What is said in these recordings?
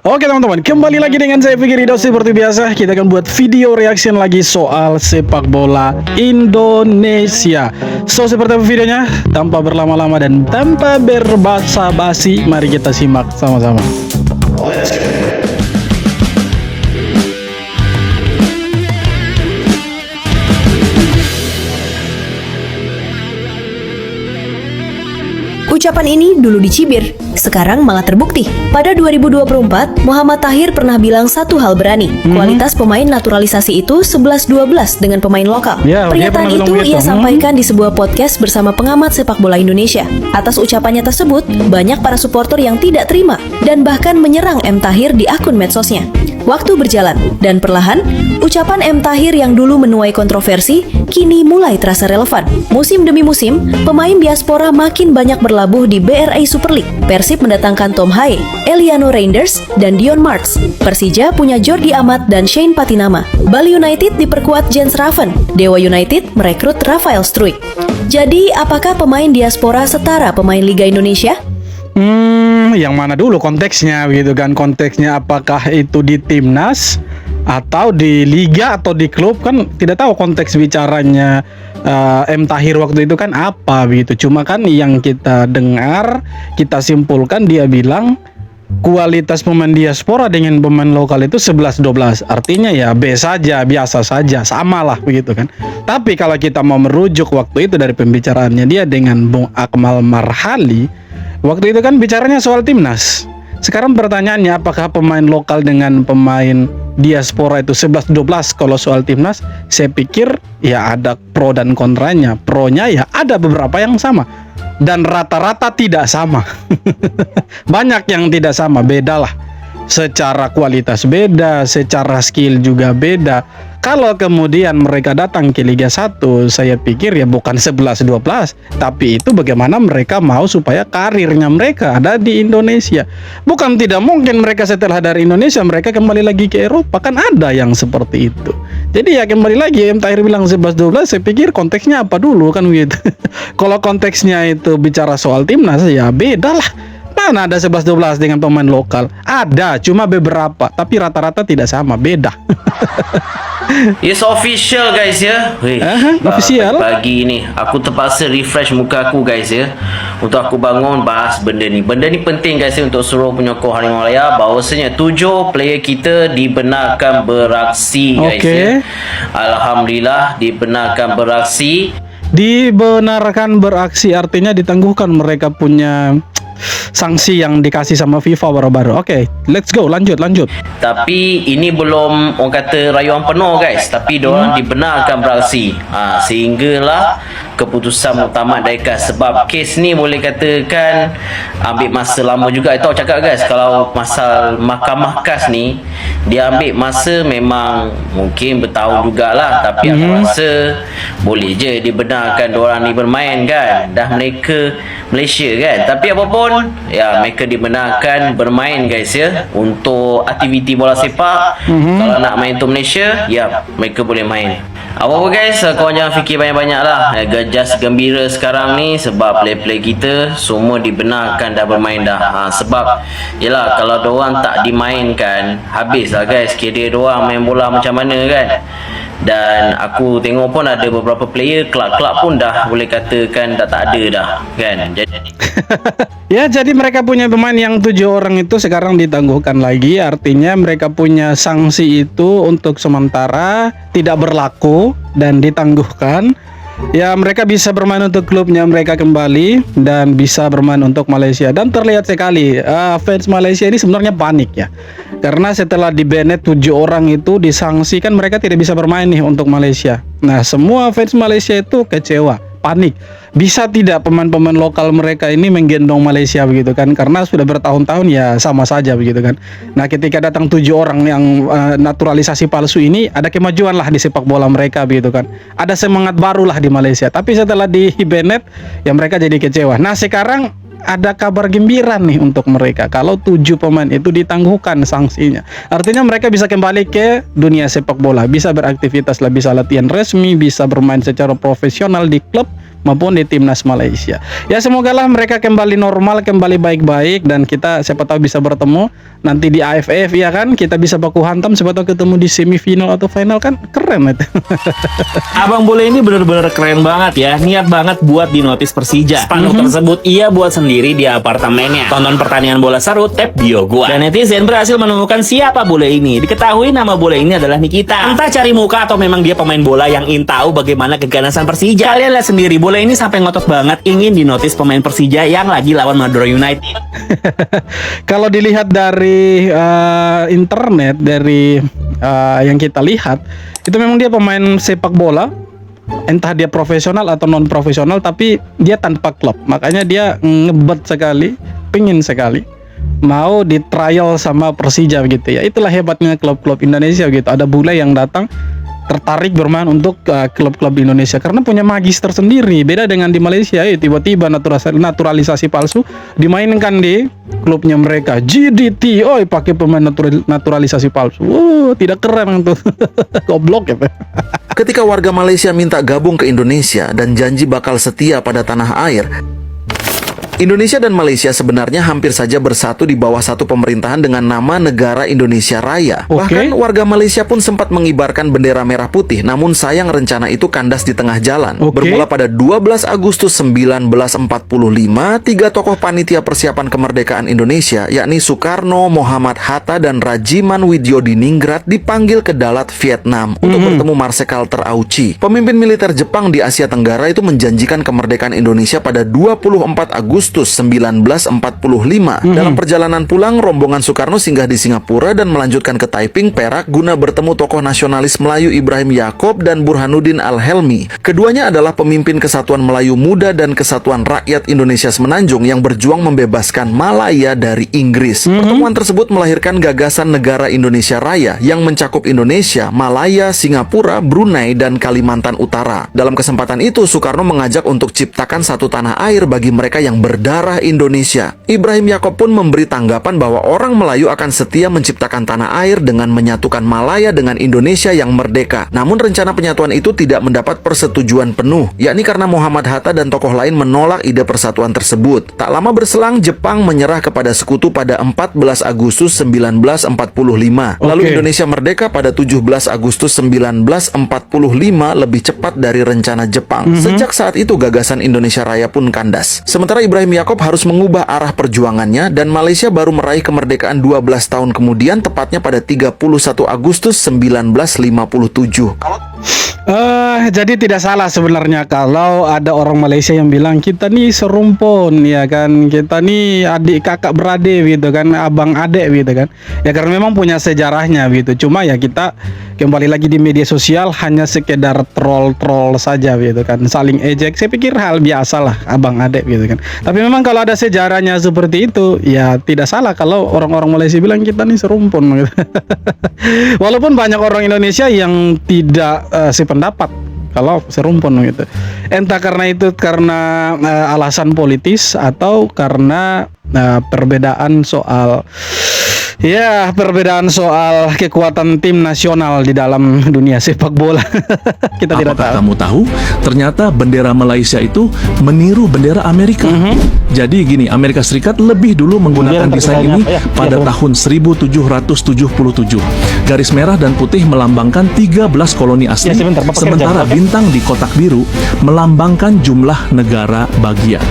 Oke teman-teman, kembali lagi dengan saya Fikri Rido. Seperti biasa, kita akan buat video reaction lagi soal sepak bola Indonesia. So, seperti apa videonya? Tanpa berlama-lama dan tanpa berbasa-basi, mari kita simak sama-sama. Let's go. Ucapan ini dulu dicibir, sekarang malah terbukti. Pada 2024, Muhammad Tahir pernah bilang satu hal berani. Kualitas pemain naturalisasi itu 11-12 dengan pemain lokal. Pernyataan itu ia sampaikan di sebuah podcast bersama pengamat sepak bola Indonesia. Atas ucapannya tersebut, banyak para supporter yang tidak terima dan bahkan menyerang M. Tahir di akun medsosnya. Waktu berjalan, dan perlahan, ucapan M. Tahir yang dulu menuai kontroversi, kini mulai terasa relevan. Musim demi musim, pemain diaspora makin banyak berlabuh di BRI Super League. Persib mendatangkan Tom Haye, Eliano Reinders, dan Dion Martz. Persija punya Jordi Amat dan Shane Patinama. Bali United diperkuat Jens Raven. Dewa United merekrut Rafael Struijk. Jadi, apakah pemain diaspora setara pemain Liga Indonesia? Yang mana dulu konteksnya begitu kan? Konteksnya apakah itu di timnas atau di liga atau di klub, kan tidak tahu konteks bicaranya M. Tahir waktu itu kan apa begitu. Cuma kan yang kita dengar, kita simpulkan dia bilang kualitas pemain diaspora dengan pemain lokal itu 11-12. Artinya ya B saja, biasa saja, sama lah begitu kan. Tapi kalau kita mau merujuk waktu itu dari pembicaraannya dia dengan Bung Akmal Marhali, waktu itu kan bicaranya soal timnas. Sekarang pertanyaannya, apakah pemain lokal dengan pemain diaspora itu 11-12 kalau soal timnas? Saya pikir ya ada pro dan kontranya. Pronya ya ada beberapa yang sama, dan rata-rata tidak sama. Banyak yang tidak sama, beda lah. Secara kualitas beda, secara skill juga beda. Kalau kemudian mereka datang ke Liga 1, saya pikir ya bukan 11-12, tapi itu bagaimana mereka mau supaya karirnya mereka ada di Indonesia. Bukan tidak mungkin mereka setelah dari Indonesia mereka kembali lagi ke Eropa, kan ada yang seperti itu. Jadi ya kembali lagi, M. Tahir bilang 11-12, saya pikir konteksnya apa dulu kan gitu. Kalau konteksnya itu bicara soal timnas ya beda lah. Mana ada 11-12 dengan pemain lokal? Ada, cuma beberapa, tapi rata-rata tidak sama, beda. It's official guys ya. Official. Pagi ni aku terpaksa refresh muka aku guys ya, untuk aku bangun bahas benda ni. Benda ni penting guys ya, untuk seluruh penyokong Harimau Malaya, bahawasanya 7 player kita dibenarkan beraksi guys ya. Alhamdulillah dibenarkan beraksi. Dibenarkan beraksi artinya ditangguhkan mereka punya sanksi yang dikasih sama FIFA baru-baru. Oke, let's go, lanjut. Tapi ini belum orang kata rayuan penuh guys, tapi diorang dibenarkan beraksi. Sehinggalah keputusan muktamad daikan. Sebab kes ni boleh katakan ambil masa lama juga. Tahu cakap guys, kalau pasal mahkamah kas ni dia ambil masa memang mungkin bertahun jugalah. Tapi aku rasa boleh je dibenarkan diorang ni bermain kan. Dah mereka Malaysia kan. Tapi apapun ya, mereka dibenarkan bermain guys ya, untuk aktiviti bola sepak. Kalau nak main untuk Malaysia, ya mereka boleh main. Apa-apa guys, korang jangan fikir banyak-banyak lah. Just gembira sekarang ni sebab play-play kita semua dibenarkan dah bermain dah. Sebab yelah, kalau diorang tak dimainkan, habis lah guys kira diorang main bola macam mana kan. Dan aku tengok pun ada beberapa player kelab-kelab pun dah boleh katakan dah tak ada dah kan. Ya, jadi mereka punya pemain yang 7 orang itu sekarang ditangguhkan lagi. Artinya mereka punya sanksi itu untuk sementara tidak berlaku dan ditangguhkan. Ya, mereka bisa bermain untuk klubnya mereka kembali dan bisa bermain untuk Malaysia. Dan terlihat sekali fans Malaysia ini sebenarnya panik ya, karena setelah di banned 7 orang itu disangsi, kan mereka tidak bisa bermain nih untuk Malaysia. Nah, semua fans Malaysia itu kecewa, panik. Bisa tidak pemain-pemain lokal mereka ini menggendong Malaysia begitu kan, karena sudah bertahun-tahun ya sama saja begitu kan. Nah, ketika datang 7 orang yang naturalisasi palsu ini, ada kemajuan lah di sepak bola mereka begitu kan. Ada semangat baru lah di Malaysia. Tapi setelah di banned ya mereka jadi kecewa. Nah, sekarang ada kabar gembira nih untuk mereka. Kalau 7 pemain itu ditangguhkan sanksinya, artinya mereka bisa kembali ke dunia sepak bola, bisa beraktivitas lah, bisa latihan resmi, bisa bermain secara profesional di klub, maupun di timnas Malaysia. Ya semogalah mereka kembali normal, kembali baik-baik, dan kita siapa tahu bisa bertemu nanti di AFF ya kan, kita bisa baku hantam, siapa tahu ketemu di semifinal atau final, kan keren itu. Abang Bule ini bener-bener keren banget ya, niat banget buat dinotis Persija. Spanduk tersebut ia buat sendiri di apartemennya. Tonton pertandingan bola seru, tap bio gua. Dan netizen berhasil menemukan siapa Bule ini. Diketahui nama Bule ini adalah Nikita. Entah cari muka atau memang dia pemain bola yang ingin tahu bagaimana keganasan Persija. Kalian lihat sendiri, Bule ini sampai ngotot banget ingin dinotis pemain Persija yang lagi lawan Madura United. Kalau dilihat dari internet, dari yang kita lihat, itu memang dia pemain sepak bola, entah dia profesional atau non profesional, tapi dia tanpa klub. Makanya dia ngebet sekali, pingin sekali mau di trial sama Persija gitu ya. Itulah hebatnya klub-klub Indonesia gitu. Ada bule yang datang tertarik bermain untuk klub-klub di Indonesia karena punya magis tersendiri. Beda dengan di Malaysia, ya tiba-tiba naturalisasi palsu dimainkan di klubnya mereka. GDT, oi pakai pemain naturalisasi palsu. Tidak keren tuh. Goblok ya. Ketika warga Malaysia minta gabung ke Indonesia dan janji bakal setia pada tanah air, Indonesia dan Malaysia sebenarnya hampir saja bersatu di bawah satu pemerintahan dengan nama Negara Indonesia Raya. Bahkan warga Malaysia pun sempat mengibarkan bendera merah putih, namun sayang rencana itu kandas di tengah jalan. Bermula pada 12 Agustus 1945, tiga tokoh panitia persiapan kemerdekaan Indonesia, yakni Soekarno, Muhammad Hatta, dan Rajiman Widyodiningrat dipanggil ke Dalat, Vietnam untuk bertemu Marsekal Terauchi. Pemimpin militer Jepang di Asia Tenggara itu menjanjikan kemerdekaan Indonesia pada 24 Agustus 1945. Dalam perjalanan pulang, rombongan Soekarno singgah di Singapura dan melanjutkan ke Taiping, Perak, guna bertemu tokoh nasionalis Melayu Ibrahim Yaakob dan Burhanuddin Al-Helmi. Keduanya adalah pemimpin Kesatuan Melayu Muda dan Kesatuan Rakyat Indonesia Semenanjung yang berjuang membebaskan Malaya dari Inggris. Pertemuan tersebut melahirkan gagasan Negara Indonesia Raya yang mencakup Indonesia, Malaya, Singapura, Brunei, dan Kalimantan Utara. Dalam kesempatan itu, Soekarno mengajak untuk ciptakan satu tanah air bagi mereka yang berdarah Indonesia. Ibrahim Yaakob pun memberi tanggapan bahwa orang Melayu akan setia menciptakan tanah air dengan menyatukan Malaya dengan Indonesia yang merdeka. Namun rencana penyatuan itu tidak mendapat persetujuan penuh, yakni karena Muhammad Hatta dan tokoh lain menolak ide persatuan tersebut. Tak lama berselang, Jepang menyerah kepada sekutu pada 14 Agustus 1945. Lalu Indonesia merdeka pada 17 Agustus 1945, lebih cepat dari rencana Jepang. Sejak saat itu gagasan Indonesia Raya pun kandas. Sementara Ibrahim Yaakob harus mengubah arah perjuangannya, dan Malaysia baru meraih kemerdekaan 12 tahun kemudian, tepatnya pada 31 Agustus 1957. Jadi tidak salah sebenarnya kalau ada orang Malaysia yang bilang kita nih serumpun ya kan, kita nih adik kakak beradik gitu kan, abang adek gitu kan. Ya karena memang punya sejarahnya gitu. Cuma ya kita kembali lagi di media sosial hanya sekedar troll saja gitu kan, saling ejek. Saya pikir hal biasa lah abang adek gitu kan. Tapi memang kalau ada sejarahnya seperti itu, ya tidak salah kalau orang-orang Malaysia bilang kita nih serumpun gitu. Walaupun banyak orang Indonesia yang tidak sependapat kalau serumpun gitu. Entah karena itu karena alasan politis atau karena perbedaan soal kekuatan tim nasional di dalam dunia sepak bola. Kita tidak tahu. Kamu tahu? Ternyata bendera Malaysia itu meniru bendera Amerika. Jadi gini, Amerika Serikat lebih dulu menggunakan desain ini pada tahun 1777. Garis merah dan putih melambangkan 13 koloni asli, sementara bintang di kotak biru melambangkan jumlah negara bagian.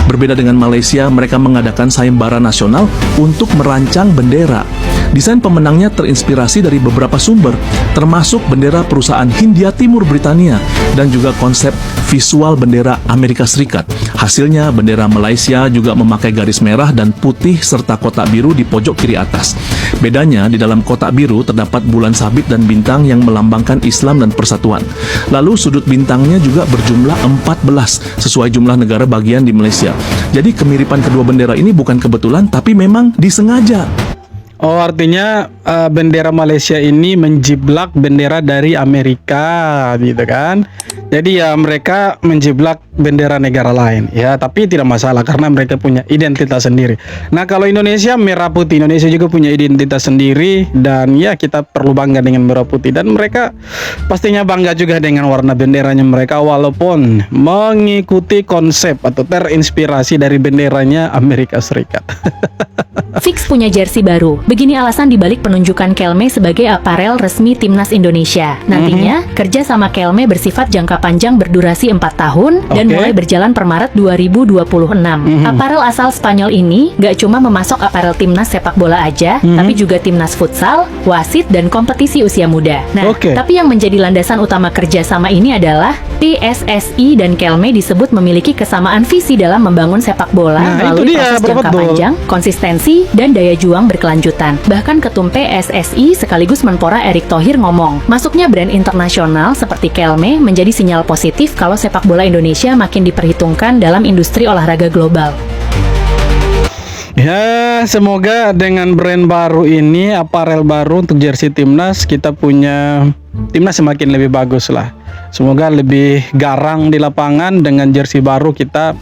Berbeda dengan Malaysia, mereka mengadakan sayembara nasional untuk merancang bendera. Desain pemenangnya terinspirasi dari beberapa sumber, termasuk bendera perusahaan Hindia Timur Britania dan juga konsep visual bendera Amerika Serikat. Hasilnya, bendera Malaysia juga memakai garis merah dan putih serta kotak biru di pojok kiri atas. Bedanya, di dalam kotak biru terdapat bulan sabit dan bintang yang melambangkan Islam dan persatuan. Lalu sudut bintangnya juga berjumlah 14 sesuai jumlah negara bagian di Malaysia. Jadi kemiripan kedua bendera ini bukan kebetulan, tapi memang disengaja. Oh, artinya bendera Malaysia ini menjiblak bendera dari Amerika, gitu kan? Jadi ya mereka menjiblak bendera negara lain, ya. Tapi tidak masalah karena mereka punya identitas sendiri. Nah, kalau Indonesia merah putih, Indonesia juga punya identitas sendiri dan ya kita perlu bangga dengan merah putih dan mereka pastinya bangga juga dengan warna benderanya mereka walaupun mengikuti konsep atau terinspirasi dari benderanya Amerika Serikat. Fix punya jersey baru. Begini alasan dibalik penunjukan Kelme sebagai aparel resmi Timnas Indonesia. Nantinya, kerja sama Kelme bersifat jangka panjang berdurasi 4 tahun dan mulai berjalan per Maret 2026. Aparel asal Spanyol ini gak cuma memasok aparel Timnas sepak bola aja, tapi juga Timnas futsal, wasit, dan kompetisi usia muda. Nah, tapi yang menjadi landasan utama kerja sama ini adalah PSSI dan Kelme disebut memiliki kesamaan visi dalam membangun sepak bola melalui proses jangka panjang, konsistensi, dan daya juang berkelanjutan. Bahkan ketum PSSI sekaligus Menpora Erick Thohir ngomong, masuknya brand internasional seperti Kelme menjadi sinyal positif kalau sepak bola Indonesia makin diperhitungkan dalam industri olahraga global. Ya, semoga dengan brand baru ini, aparel baru untuk jersey Timnas, kita punya Timnas semakin lebih bagus lah. Semoga lebih garang di lapangan dengan jersey baru kita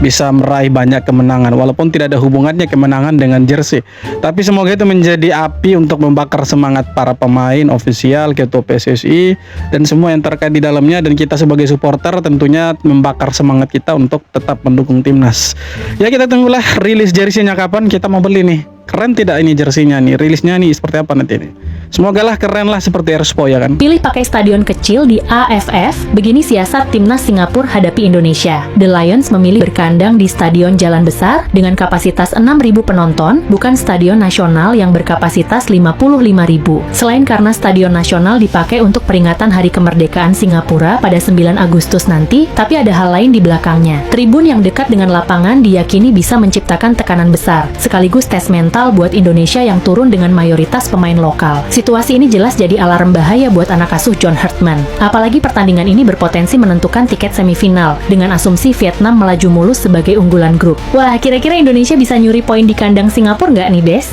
bisa meraih banyak kemenangan walaupun tidak ada hubungannya kemenangan dengan jersey, tapi semoga itu menjadi api untuk membakar semangat para pemain, ofisial, ketua PSSI dan semua yang terkait di dalamnya, dan kita sebagai supporter tentunya membakar semangat kita untuk tetap mendukung Timnas. Ya, kita tunggulah rilis jersey-nya kapan, kita mau beli nih. Keren tidak ini jersinya nih, rilisnya nih seperti apa nanti nih. Semoga lah keren lah seperti Erspo ya kan. Pilih pakai stadion kecil di AFF, begini siasat Timnas Singapura hadapi Indonesia. The Lions memilih berkandang di Stadion Jalan Besar dengan kapasitas 6.000 penonton, bukan stadion nasional yang berkapasitas 55.000. Selain karena stadion nasional dipakai untuk peringatan Hari Kemerdekaan Singapura pada 9 Agustus nanti, tapi ada hal lain di belakangnya. Tribun yang dekat dengan lapangan diyakini bisa menciptakan tekanan besar, sekaligus tes mental buat Indonesia yang turun dengan mayoritas pemain lokal. Situasi ini jelas jadi alarm bahaya buat anak asuh John Hartman. Apalagi pertandingan ini berpotensi menentukan tiket semifinal, dengan asumsi Vietnam melaju mulus sebagai unggulan grup. Wah, kira-kira Indonesia bisa nyuri poin di kandang Singapura nggak nih, Des?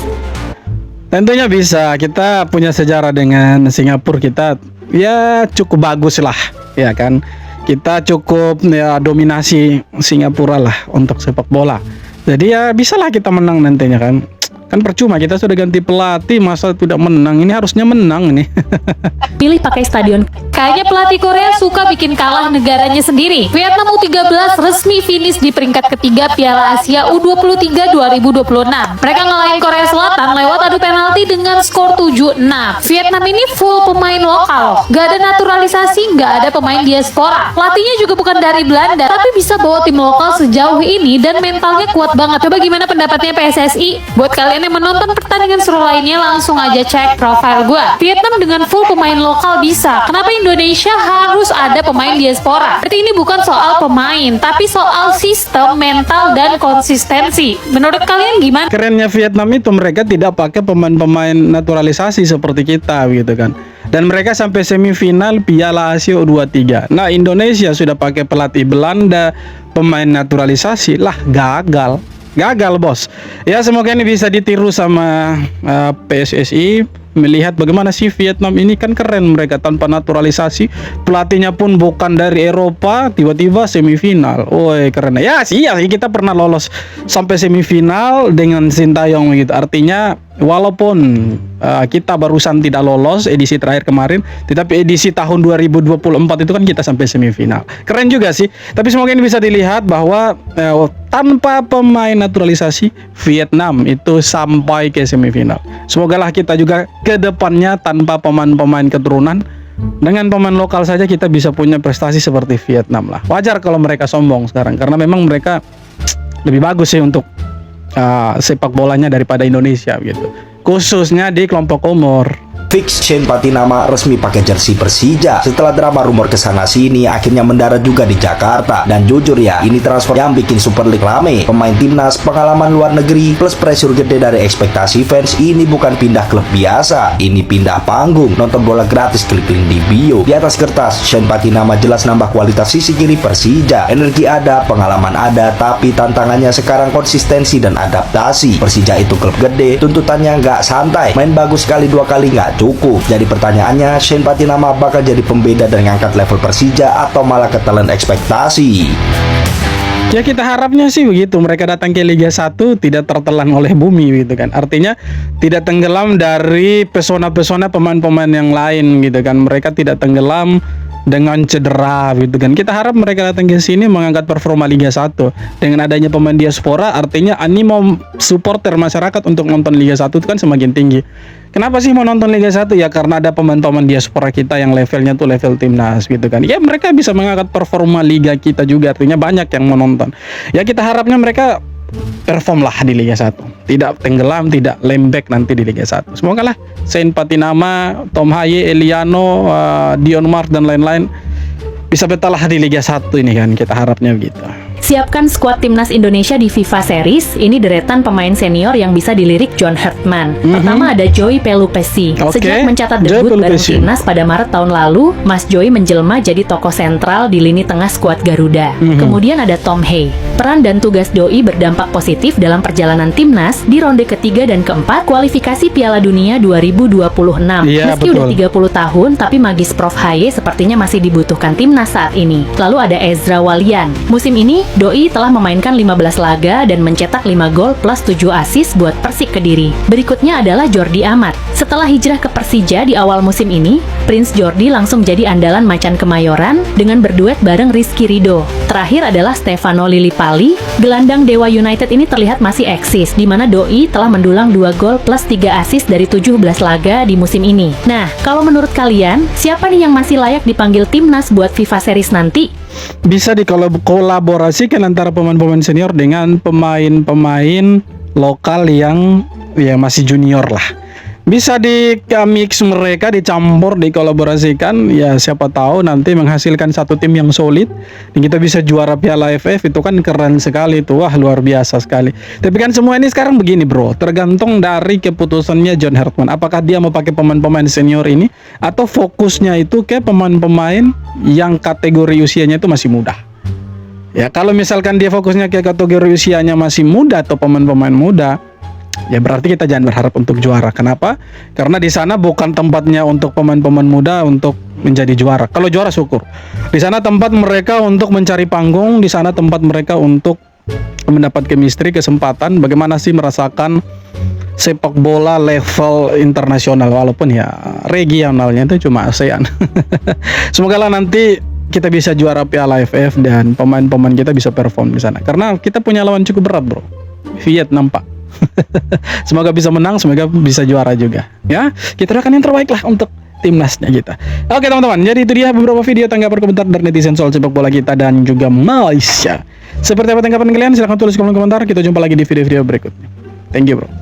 Tentunya bisa. Kita punya sejarah dengan Singapura, kita ya cukup bagus lah, ya kan. Kita cukup ya dominasi Singapura lah untuk sepak bola. Jadi ya bisalah kita menang nantinya kan. Kan percuma kita sudah ganti pelatih masa tidak menang, ini harusnya menang nih. Pilih pakai stadion. Kayaknya pelatih Korea suka bikin kalah negaranya sendiri. Vietnam U13 resmi finish di peringkat ketiga Piala Asia U23 2026. Mereka ngalahin Korea Selatan lewat adu penalti dengan skor 7-6. Vietnam ini full pemain lokal, gak ada naturalisasi, gak ada pemain diaspora. Pelatihnya juga bukan dari Belanda, tapi bisa bawa tim lokal sejauh ini dan mentalnya kuat banget. Coba gimana pendapatnya PSSI? Buat kalian yang menonton pertandingan seru lainnya, langsung aja cek profil gue. Vietnam dengan full pemain lokal bisa. Kenapa Indonesia harus ada pemain diaspora? Berarti ini bukan soal pemain, tapi soal sistem, mental, dan konsistensi. Menurut kalian gimana? Kerennya Vietnam itu mereka tidak pakai pemain-pemain naturalisasi seperti kita gitu kan. Dan mereka sampai semifinal Piala Asia U23. Nah, Indonesia sudah pakai pelatih Belanda, pemain naturalisasi lah, gagal bos. Ya, semoga ini bisa ditiru sama PSSI, melihat bagaimana sih Vietnam ini kan keren, mereka tanpa naturalisasi, pelatihnya pun bukan dari Eropa, tiba-tiba semifinal. Woi, keren ya sih. Ya kita pernah lolos sampai semifinal dengan Sintayong gitu. Artinya walaupun kita barusan tidak lolos edisi terakhir kemarin, tetapi edisi tahun 2024 itu kan kita sampai semifinal. Keren juga sih. Tapi semoga ini bisa dilihat bahwa tanpa pemain naturalisasi Vietnam itu sampai ke semifinal. Semogalah kita juga ke depannya tanpa pemain-pemain keturunan, dengan pemain lokal saja kita bisa punya prestasi seperti Vietnam lah. Wajar kalau mereka sombong sekarang karena memang mereka lebih bagus sih untuk sepak bolanya daripada Indonesia gitu, khususnya di kelompok umur. Fix Shane Patinama resmi pakai jersey Persija. Setelah drama rumor kesana sini, akhirnya mendarat juga di Jakarta. Dan jujur ya, ini transfer yang bikin Super League rame. Pemain timnas, pengalaman luar negeri, plus pressure gede dari ekspektasi fans. Ini bukan pindah klub biasa, ini pindah panggung. Nonton bola gratis, klik link di bio. Di atas kertas, Shane Patinama jelas nambah kualitas sisi kiri Persija. Energi ada, pengalaman ada, tapi tantangannya sekarang konsistensi dan adaptasi. Persija itu klub gede, tuntutannya nggak santai. Main bagus sekali 2 kali nggak cukup. Jadi pertanyaannya, Shane Patinama bakal jadi pembeda dan ngangkat level Persija atau malah ketelan ekspektasi? Ya kita harapnya sih begitu, mereka datang ke Liga 1 tidak tertelan oleh bumi gitu kan. Artinya tidak tenggelam dari pesona-pesona pemain-pemain yang lain gitu kan. Mereka tidak tenggelam dengan cedera gitu kan. Kita harap mereka datang ke sini mengangkat performa Liga 1. Dengan adanya pemain diaspora, artinya animo supporter masyarakat untuk nonton Liga 1 itu kan semakin tinggi. Kenapa sih mau nonton Liga 1? Ya karena ada pemain-pemain diaspora kita yang levelnya tuh level timnas gitu kan. Ya mereka bisa mengangkat performa Liga kita juga, artinya banyak yang mau nonton. Ya kita harapnya mereka perform lah di Liga 1. Tidak tenggelam, tidak lembek nanti di Liga 1. Semoga lah Shane Patinama, Tom Haye, Eliano, Dion Mars dan lain-lain bisa betalah di Liga 1 ini kan. Kita harapnya begitu. Siapkan skuad timnas Indonesia di FIFA Series. Ini deretan pemain senior yang bisa dilirik John Hartman. Pertama ada Joey Pelupessy. Sejak mencatat debut bareng timnas pada Maret tahun lalu, Mas Joey menjelma jadi tokoh sentral di lini tengah skuad Garuda. Kemudian ada Tom Haye. Peran dan tugas Doi berdampak positif dalam perjalanan timnas di ronde ketiga dan keempat kualifikasi Piala Dunia 2026. Meski udah 30 tahun, tapi magis Prof Haye sepertinya masih dibutuhkan timnas saat ini. Lalu ada Ezra Walian. Musim ini Doi telah memainkan 15 laga dan mencetak 5 gol plus 7 assist buat Persik Kediri. Berikutnya adalah Jordi Amat. Setelah hijrah ke Persija di awal musim ini, Prince Jordi langsung jadi andalan Macan Kemayoran dengan berduet bareng Rizky Ridho. Terakhir adalah Stefano Lillipali. Gelandang Dewa United ini terlihat masih eksis, di mana Doi telah mendulang 2 gol plus 3 assist dari 17 laga di musim ini. Nah, kalau menurut kalian, siapa nih yang masih layak dipanggil timnas buat FIFA Series nanti? Bisa dikolaborasikan antara pemain-pemain senior dengan pemain-pemain lokal yang ya masih junior lah. Bisa di-mix mereka, dicampur, dikolaborasikan. Ya siapa tahu nanti menghasilkan satu tim yang solid dan kita bisa juara Piala AFF. Itu kan keren sekali tuh. Wah luar biasa sekali. Tapi kan semua ini sekarang begini bro, tergantung dari keputusannya John Hartman. Apakah dia mau pakai pemain-pemain senior ini atau fokusnya itu ke pemain-pemain yang kategori usianya itu masih muda. Ya kalau misalkan dia fokusnya ke kategori usianya masih muda atau pemain-pemain muda, ya berarti kita jangan berharap untuk juara. Kenapa? Karena di sana bukan tempatnya untuk pemain-pemain muda untuk menjadi juara. Kalau juara syukur. Di sana tempat mereka untuk mencari panggung, di sana tempat mereka untuk mendapat chemistry, kesempatan bagaimana sih merasakan sepak bola level internasional walaupun ya regionalnya itu cuma ASEAN. Semoga lah nanti kita bisa juara Piala AFF dan pemain-pemain kita bisa perform di sana. Karena kita punya lawan cukup berat, bro. Vietnam, Pak. Semoga bisa menang, semoga bisa juara juga. Ya, kita doakan yang terbaik lah untuk timnasnya kita. Oke teman-teman, jadi itu dia beberapa video tanggapan komentar dari netizen soal sepak bola kita dan juga Malaysia. Seperti apa tanggapan kalian? Silahkan tulis kolom komentar. Kita jumpa lagi di video-video berikutnya. Thank you bro.